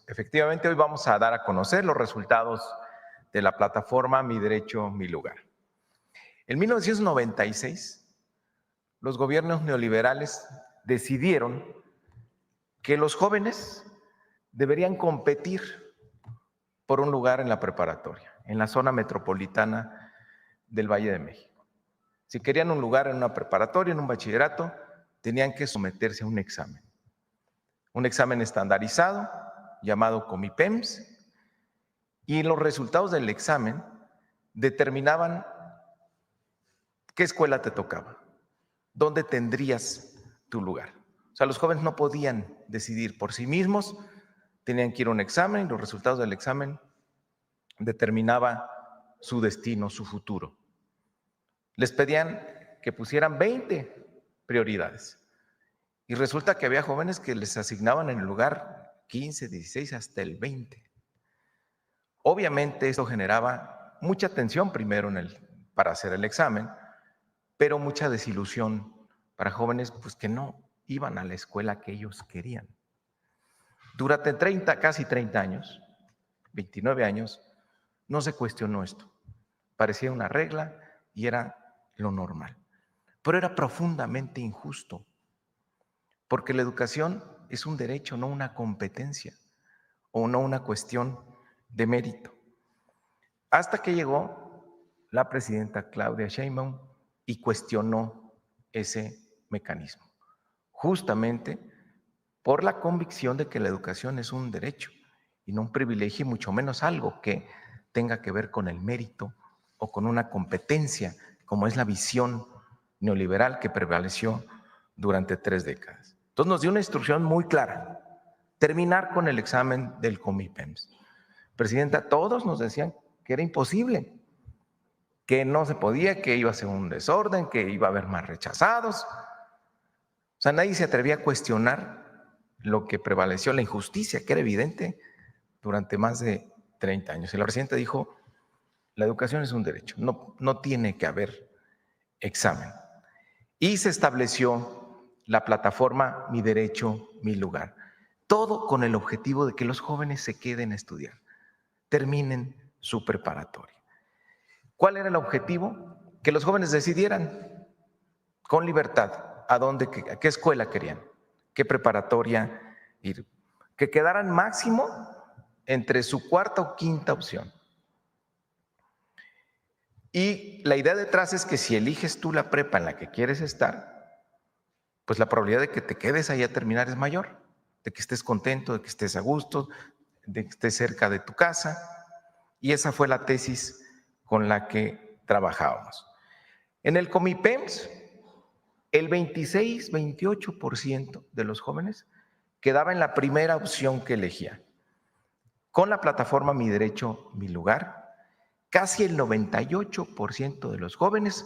efectivamente hoy vamos a dar a conocer los resultados de la plataforma Mi Derecho, Mi Lugar. En 1996, los gobiernos neoliberales decidieron que los jóvenes deberían competir por un lugar en la preparatoria, en la zona metropolitana del Valle de México. Si querían un lugar en una preparatoria, en un bachillerato, tenían que someterse a un examen estandarizado llamado Comipems, y los resultados del examen determinaban qué escuela te tocaba, dónde tendrías tu lugar. O sea, los jóvenes no podían decidir por sí mismos, tenían que ir a un examen y los resultados del examen determinaban su destino, su futuro. Les pedían que pusieran 20 prioridades y resulta que había jóvenes que les asignaban en el lugar 15, 16, hasta el 20. Obviamente esto generaba mucha tensión primero para hacer el examen, pero mucha desilusión para jóvenes pues, que no iban a la escuela que ellos querían. Durante casi 30 años, 29 años, no se cuestionó esto. Parecía una regla y era lo normal. Pero era profundamente injusto, porque la educación es un derecho, no una competencia, o no una cuestión de mérito. Hasta que llegó la presidenta Claudia Sheinbaum y cuestionó ese mecanismo, justamente por la convicción de que la educación es un derecho y no un privilegio, y mucho menos algo que tenga que ver con el mérito o con una competencia, como es la visión neoliberal que prevaleció durante 3 décadas. Entonces nos dio una instrucción muy clara: terminar con el examen del Comipems. Presidenta, todos nos decían que era imposible, que no se podía, que iba a ser un desorden, que iba a haber más rechazados. O sea, nadie se atrevía a cuestionar lo que prevaleció, la injusticia, que era evidente durante más de 30 años. Y la presidenta dijo, la educación es un derecho, no tiene que haber examen. Y se estableció la plataforma Mi Derecho, Mi Lugar. Todo con el objetivo de que los jóvenes se queden a estudiar, terminen su preparatoria. ¿Cuál era el objetivo? Que los jóvenes decidieran con libertad a qué escuela querían, qué preparatoria ir, que quedaran máximo entre su cuarta o quinta opción. Y la idea detrás es que si eliges tú la prepa en la que quieres estar, pues la probabilidad de que te quedes ahí a terminar es mayor, de que estés contento, de que estés a gusto, de que estés cerca de tu casa. Y esa fue la tesis con la que trabajábamos. En el Comipems, el 26-28% de los jóvenes quedaba en la primera opción que elegía. Con la plataforma Mi Derecho, Mi Lugar, casi el 98% de los jóvenes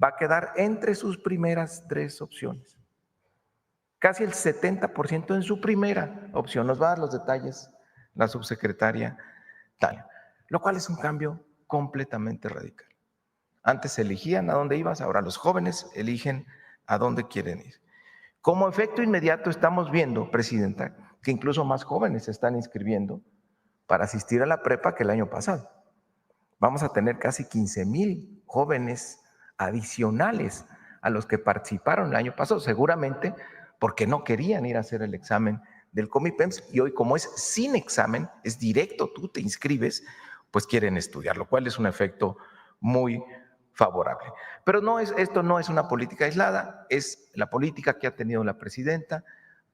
va a quedar entre sus primeras 3 opciones. Casi el 70% en su primera opción. Nos va a dar los detalles la subsecretaria Tania, lo cual es un cambio completamente radical. Antes elegían a dónde ibas, ahora los jóvenes eligen a dónde quieren ir. Como efecto inmediato estamos viendo, Presidenta, que incluso más jóvenes se están inscribiendo para asistir a la prepa que el año pasado. Vamos a tener casi 15,000 jóvenes adicionales a los que participaron el año pasado, seguramente porque no querían ir a hacer el examen del Comipems, y hoy, como es sin examen, es directo, tú te inscribes, pues quieren estudiar, lo cual es un efecto muy favorable. Pero esto no es una política aislada, es la política que ha tenido la presidenta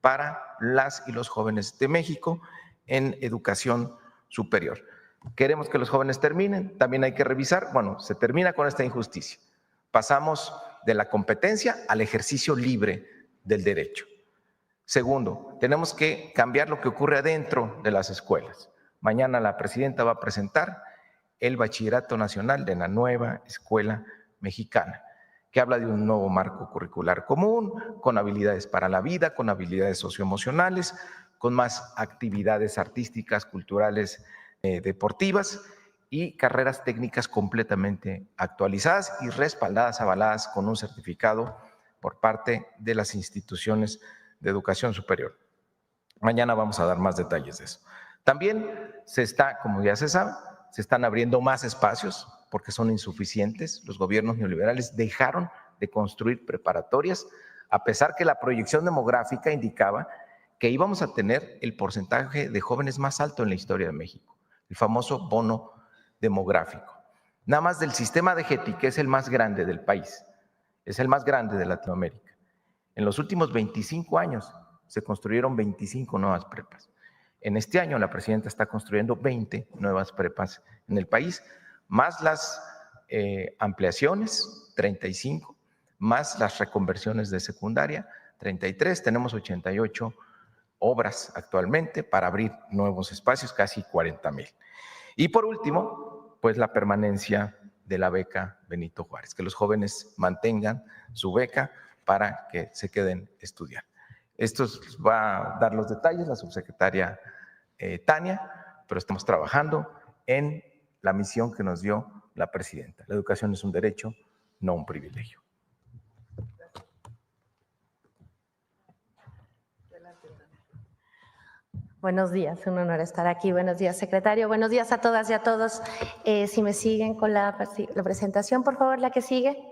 para las y los jóvenes de México en educación superior. Queremos que los jóvenes terminen, también hay que revisar, se termina con esta injusticia. Pasamos de la competencia al ejercicio libre del derecho. Segundo, tenemos que cambiar lo que ocurre adentro de las escuelas. Mañana la presidenta va a presentar el Bachillerato Nacional de la nueva escuela mexicana, que habla de un nuevo marco curricular común, con habilidades para la vida, con habilidades socioemocionales, con más actividades artísticas, culturales, deportivas y carreras técnicas completamente actualizadas y respaldadas, avaladas con un certificado por parte de las instituciones de educación superior. Mañana vamos a dar más detalles de eso. También como ya se sabe, se están abriendo más espacios porque son insuficientes. Los gobiernos neoliberales dejaron de construir preparatorias, a pesar que la proyección demográfica indicaba que íbamos a tener el porcentaje de jóvenes más alto en la historia de México, el famoso bono demográfico. Nada más del sistema de GETI, que es el más grande del país, es el más grande de Latinoamérica. En los últimos 25 años se construyeron 25 nuevas prepas. En este año la presidenta está construyendo 20 nuevas prepas en el país, más las ampliaciones, 35, más las reconversiones de secundaria, 33. Tenemos 88 obras actualmente para abrir nuevos espacios, casi 40,000. Y por último, pues la permanencia de la beca Benito Juárez, que los jóvenes mantengan su beca para que se queden estudiando. Esto va a dar los detalles la subsecretaria Tania, pero estamos trabajando en la misión que nos dio la presidenta. La educación es un derecho, no un privilegio. Buenos días, un honor estar aquí. Buenos días, secretario. Buenos días a todas y a todos. Si me siguen con la presentación, por favor, la que sigue.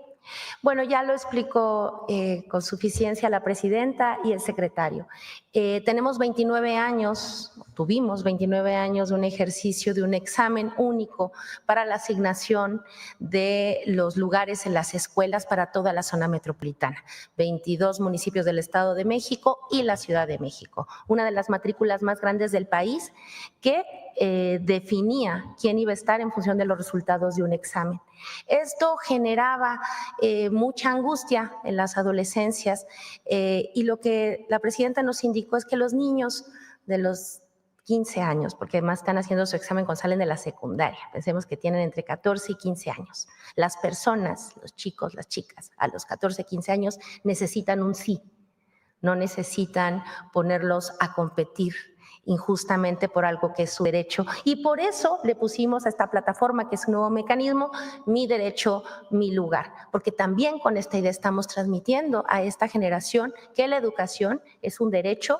Bueno, ya lo explicó con suficiencia la presidenta y el secretario. Tenemos 29 años, tuvimos 29 años de un ejercicio de un examen único para la asignación de los lugares en las escuelas para toda la zona metropolitana, 22 municipios del Estado de México y la Ciudad de México, una de las matrículas más grandes del país que definía quién iba a estar en función de los resultados de un examen. Esto generaba mucha angustia en las adolescencias y lo que la presidenta nos indicó es que los niños de los 15 años, porque además están haciendo su examen cuando salen de la secundaria, pensemos que tienen entre 14 y 15 años. Las personas, los chicos, las chicas, a los 14, 15 años necesitan un sí, no necesitan ponerlos a competir injustamente por algo que es su derecho, y por eso le pusimos a esta plataforma, que es un nuevo mecanismo, Mi Derecho, Mi Lugar, porque también con esta idea estamos transmitiendo a esta generación que la educación es un derecho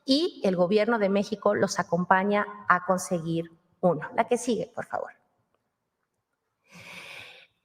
y el gobierno de México los acompaña a conseguir uno. La que sigue, por favor.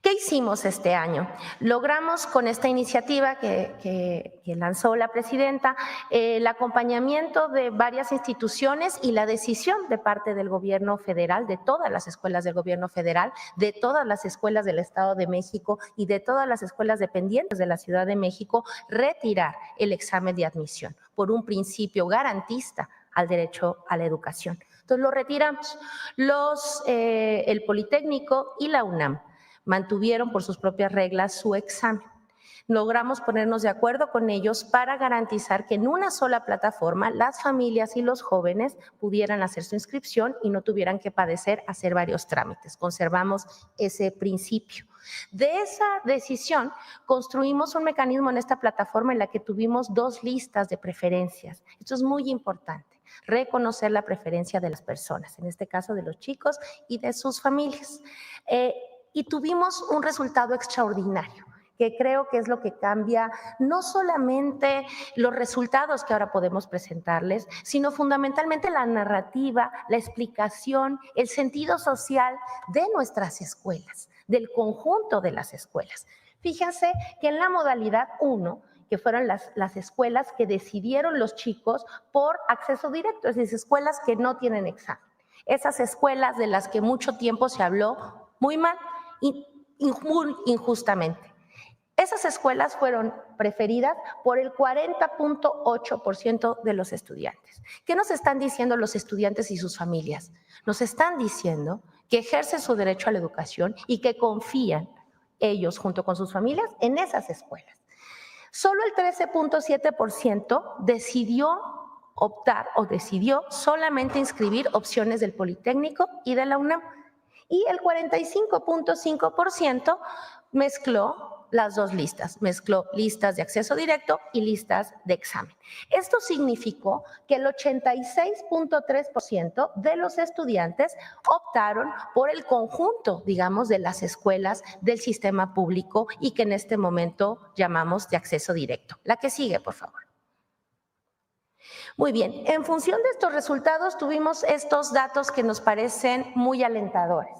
¿Qué hicimos este año? Logramos con esta iniciativa que lanzó la presidenta el acompañamiento de varias instituciones y la decisión de parte del gobierno federal, de todas las escuelas del gobierno federal, de todas las escuelas del Estado de México y de todas las escuelas dependientes de la Ciudad de México, retirar el examen de admisión por un principio garantista al derecho a la educación. Entonces lo retiramos. El Politécnico y la UNAM mantuvieron por sus propias reglas su examen. Logramos ponernos de acuerdo con ellos para garantizar que en una sola plataforma las familias y los jóvenes pudieran hacer su inscripción y no tuvieran que padecer hacer varios trámites. Conservamos ese principio. De esa decisión construimos un mecanismo en esta plataforma en la que tuvimos 2 listas de preferencias. Esto es muy importante, reconocer la preferencia de las personas, en este caso de los chicos y de sus familias. Y tuvimos un resultado extraordinario, que creo que es lo que cambia no solamente los resultados que ahora podemos presentarles, sino fundamentalmente la narrativa, la explicación, el sentido social de nuestras escuelas, del conjunto de las escuelas. Fíjense que en la modalidad 1, que fueron las escuelas que decidieron los chicos por acceso directo, es decir, escuelas que no tienen examen. Esas escuelas de las que mucho tiempo se habló muy mal, muy injustamente. Esas escuelas fueron preferidas por el 40.8% de los estudiantes. ¿Qué nos están diciendo los estudiantes y sus familias? Nos están diciendo que ejercen su derecho a la educación y que confían ellos junto con sus familias en esas escuelas. Solo el 13.7% decidió optar o decidió solamente inscribir opciones del Politécnico y de la UNAM. Y el 45.5% mezcló las 2 listas, mezcló listas de acceso directo y listas de examen. Esto significó que el 86.3% de los estudiantes optaron por el conjunto, digamos, de las escuelas del sistema público y que en este momento llamamos de acceso directo. La que sigue, por favor. Muy bien, en función de estos resultados tuvimos estos datos que nos parecen muy alentadores.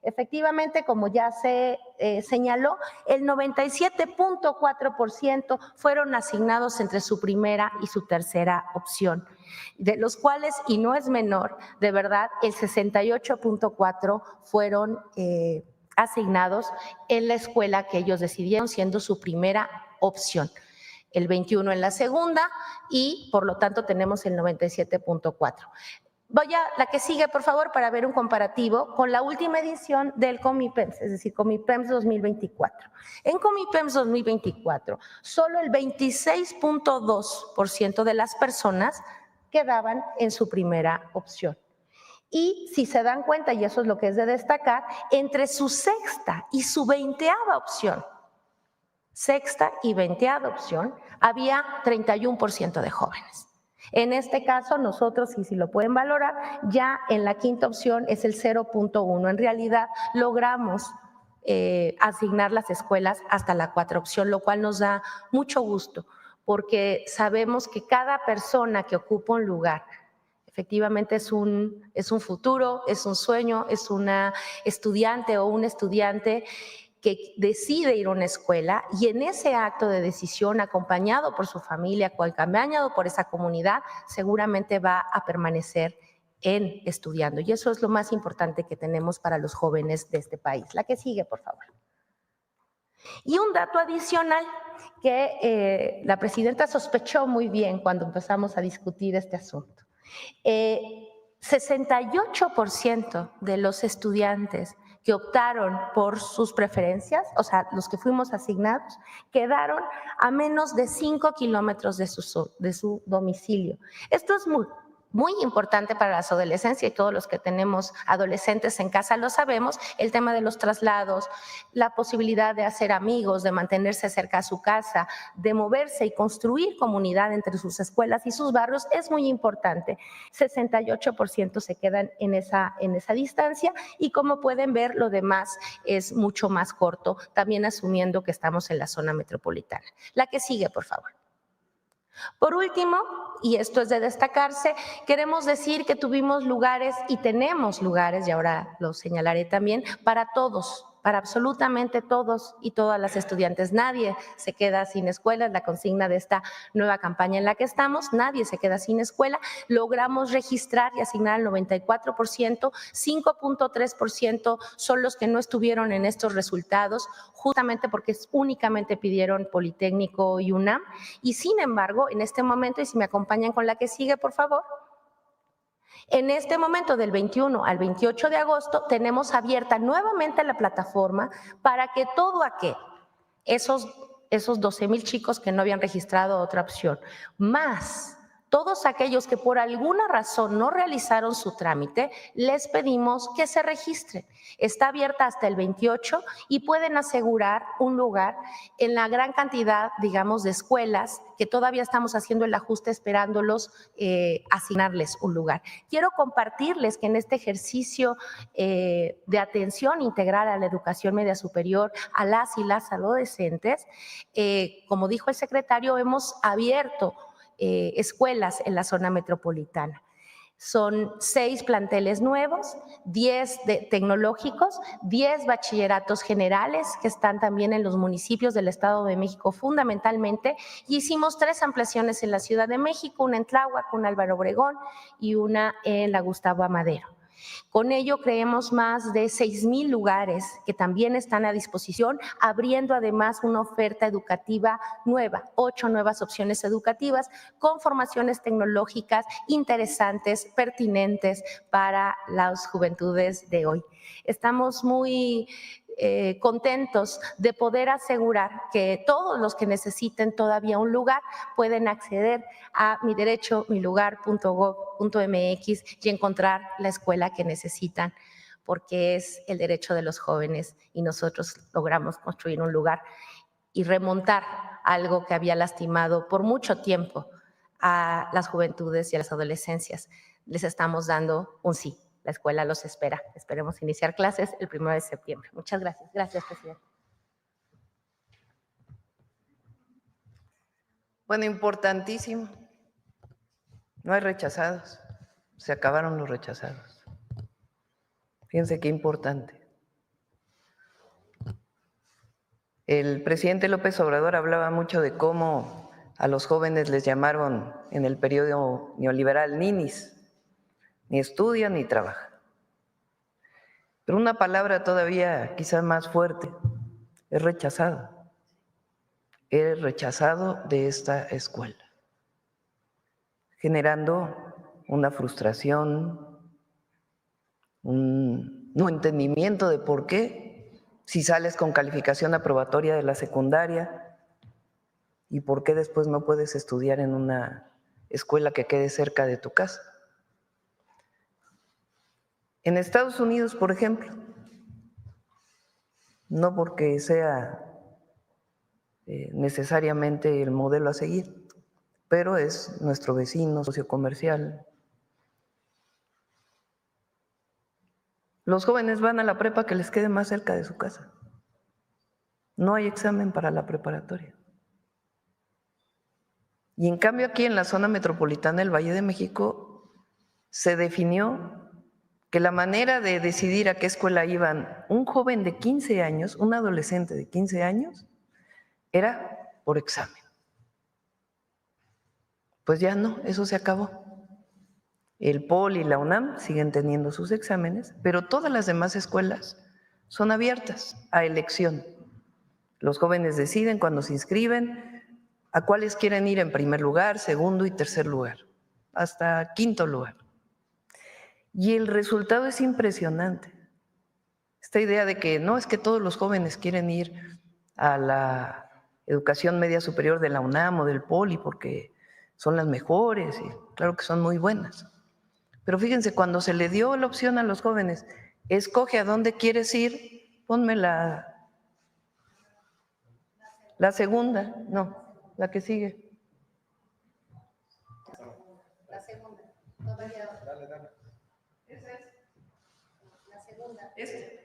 Efectivamente, como ya se señaló, el 97.4% fueron asignados entre su primera y su tercera opción, de los cuales, y no es menor, de verdad, el 68.4% fueron asignados en la escuela que ellos decidieron siendo su primera opción, el 21 en la segunda y por lo tanto tenemos el 97.4. Voy a la que sigue, por favor, para ver un comparativo con la última edición del Comipems, es decir, Comipems 2024. En Comipems 2024, solo el 26.2% de las personas quedaban en su primera opción. Y si se dan cuenta, y eso es lo que es de destacar, entre su sexta y su 20ª opción, sexta y 20ª opción, había 31% de jóvenes. En este caso, nosotros, y si lo pueden valorar, ya en la quinta opción es el 0.1. En realidad, logramos asignar las escuelas hasta la 4ª opción, lo cual nos da mucho gusto, porque sabemos que cada persona que ocupa un lugar efectivamente es un futuro, es un sueño, es una estudiante o un estudiante que decide ir a una escuela y en ese acto de decisión, acompañado por su familia, acompañado por esa comunidad, seguramente va a permanecer estudiando. Y eso es lo más importante que tenemos para los jóvenes de este país. La que sigue, por favor. Y un dato adicional que la presidenta sospechó muy bien cuando empezamos a discutir este asunto. 68% de los estudiantes que optaron por sus preferencias, o sea, los que fuimos asignados, quedaron a menos de 5 kilómetros de su domicilio. Esto es muy importante para las adolescencias y todos los que tenemos adolescentes en casa lo sabemos, el tema de los traslados, la posibilidad de hacer amigos, de mantenerse cerca a su casa, de moverse y construir comunidad entre sus escuelas y sus barrios es muy importante. 68% se quedan en esa distancia y como pueden ver lo demás es mucho más corto, también asumiendo que estamos en la zona metropolitana. La que sigue, por favor. Por último, y esto es de destacarse, queremos decir que tuvimos lugares y tenemos lugares, y ahora lo señalaré también, para todos, para absolutamente todos y todas las estudiantes. Nadie se queda sin escuela, es la consigna de esta nueva campaña en la que estamos, nadie se queda sin escuela. Logramos registrar y asignar el 94%, 5.3% son los que no estuvieron en estos resultados, justamente porque únicamente pidieron Politécnico y UNAM, y sin embargo, en este momento, y si me acompañan con la que sigue, por favor, en este momento, del 21 al 28 de agosto, tenemos abierta nuevamente la plataforma para que todo aquel, esos 12,000 chicos que no habían registrado otra opción, más todos aquellos que por alguna razón no realizaron su trámite, les pedimos que se registren. Está abierta hasta el 28 y pueden asegurar un lugar en la gran cantidad, digamos, de escuelas que todavía estamos haciendo el ajuste esperándolos asignarles un lugar. Quiero compartirles que en este ejercicio de atención integral a la educación media superior, a las y las adolescentes, como dijo el secretario, hemos abierto escuelas en la zona metropolitana. Son 6 planteles nuevos, 10 tecnológicos, 10 bachilleratos generales que están también en los municipios del Estado de México fundamentalmente, y hicimos 3 ampliaciones en la Ciudad de México, una en Tláhuac, una en Álvaro Obregón y una en la Gustavo Amadero. Con ello creemos más de 6,000 lugares que también están a disposición, abriendo además una oferta educativa nueva, 8 nuevas opciones educativas con formaciones tecnológicas interesantes, pertinentes para las juventudes de hoy. Estamos muy contentos de poder asegurar que todos los que necesiten todavía un lugar pueden acceder a miderecho.milugar.gov.mx y encontrar la escuela que necesitan, porque es el derecho de los jóvenes y nosotros logramos construir un lugar y remontar algo que había lastimado por mucho tiempo a las juventudes y a las adolescencias. Les estamos dando un sí. La escuela los espera. Esperemos iniciar clases el 1 de septiembre. Muchas gracias. Gracias, presidente. Bueno, importantísimo. No hay rechazados, se acabaron los rechazados. Fíjense qué importante. El presidente López Obrador hablaba mucho de cómo a los jóvenes les llamaron en el periodo neoliberal ninis, ni estudian ni trabajan. Pero una palabra todavía quizás más fuerte, es rechazado. Eres rechazado de esta escuela, generando una frustración, un no entendimiento de por qué, si sales con calificación aprobatoria de la secundaria, y por qué después no puedes estudiar en una escuela que quede cerca de tu casa. En Estados Unidos, por ejemplo, no porque sea necesariamente el modelo a seguir, pero es nuestro vecino socio comercial. Los jóvenes van a la prepa que les quede más cerca de su casa. No hay examen para la preparatoria. Y en cambio aquí en la zona metropolitana del Valle de México se definió que la manera de decidir a qué escuela iban un joven de 15 años, un adolescente de 15 años, era por examen. Pues ya no, eso se acabó. El POL y la UNAM siguen teniendo sus exámenes, pero todas las demás escuelas son abiertas a elección. Los jóvenes deciden cuando se inscriben a cuáles quieren ir en primer lugar, segundo y tercer lugar, hasta quinto lugar. Y el resultado es impresionante. Esta idea de que no es que todos los jóvenes quieren ir a la educación media superior de la UNAM o del POLI porque son las mejores, y claro que son muy buenas. Pero fíjense, cuando se le dio la opción a los jóvenes, escoge a dónde quieres ir, ponme la segunda, no, la que sigue. La segunda. Dale. Esa es. La segunda.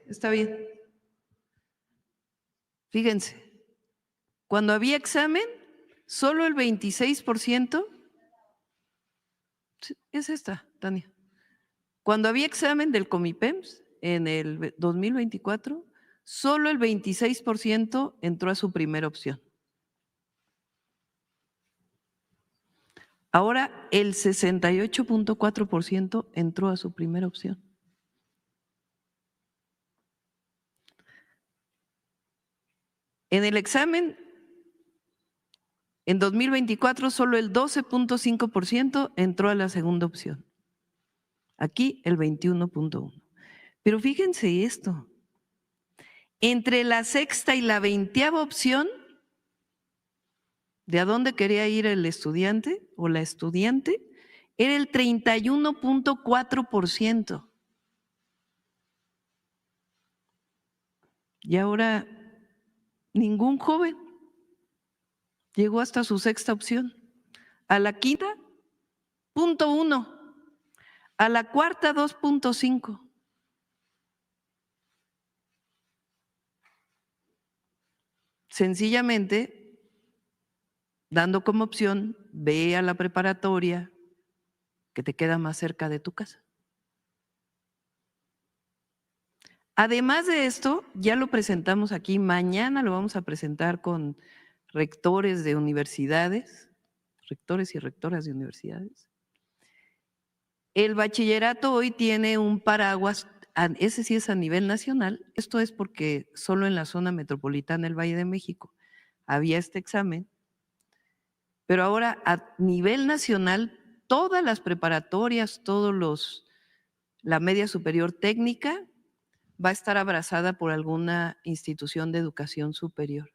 Está bien. Fíjense, cuando había examen, solo el 26%, es esta, Tania. Cuando había examen del Comipems en el 2024, solo el 26% entró a su primera opción. Ahora el 68.4% entró a su primera opción. En el examen, en 2024, solo el 12.5% entró a la segunda opción. Aquí el 21.1%. Pero fíjense esto, entre la sexta y la 20ª opción, de a dónde quería ir el estudiante o la estudiante, era el 31.4%. Y ahora ningún joven llegó hasta su sexta opción. A la quinta, 0.1. A la cuarta, 2.5. Sencillamente, dando como opción, ve a la preparatoria que te queda más cerca de tu casa. Además de esto, ya lo presentamos aquí, mañana lo vamos a presentar con rectores de universidades, rectores y rectoras de universidades. El bachillerato hoy tiene un paraguas, ese sí es a nivel nacional, esto es porque solo en la zona metropolitana del Valle de México había este examen, pero ahora a nivel nacional todas las preparatorias, la media superior técnica va a estar abrazada por alguna institución de educación superior.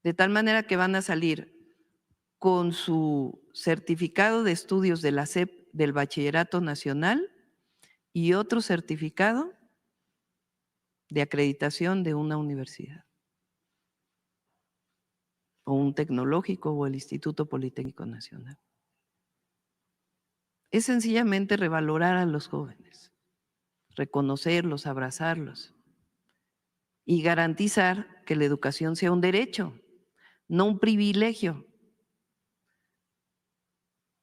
De tal manera que van a salir con su certificado de estudios de la SEP del Bachillerato Nacional y otro certificado de acreditación de una universidad o un tecnológico o el Instituto Politécnico Nacional. Es sencillamente revalorar a los jóvenes, reconocerlos, abrazarlos y garantizar que la educación sea un derecho, no un privilegio.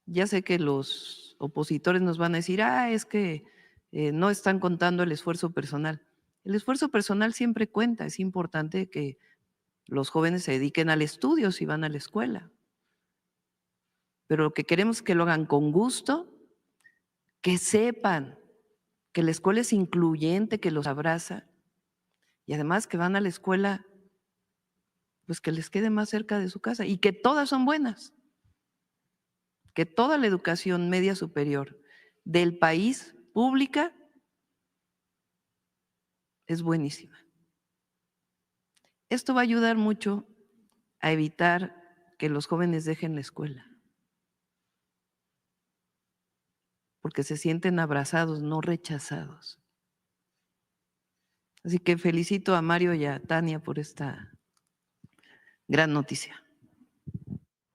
Ya sé que los opositores nos van a decir, es que no están contando el esfuerzo personal. El esfuerzo personal siempre cuenta, es importante que los jóvenes se dediquen al estudio si van a la escuela. Pero lo que queremos es que lo hagan con gusto, que sepan que la escuela es incluyente, que los abraza, y además que van a la escuela, pues que les quede más cerca de su casa y que todas son buenas, que toda la educación media superior del país pública es buenísima. Esto va a ayudar mucho a evitar que los jóvenes dejen la escuela, porque se sienten abrazados, no rechazados. Así que felicito a Mario y a Tania por esta gran noticia.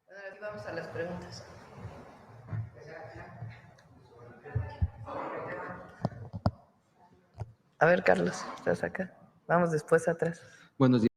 Ahora sí vamos a las preguntas. A ver, Carlos, estás acá. Vamos después atrás. Buenos días.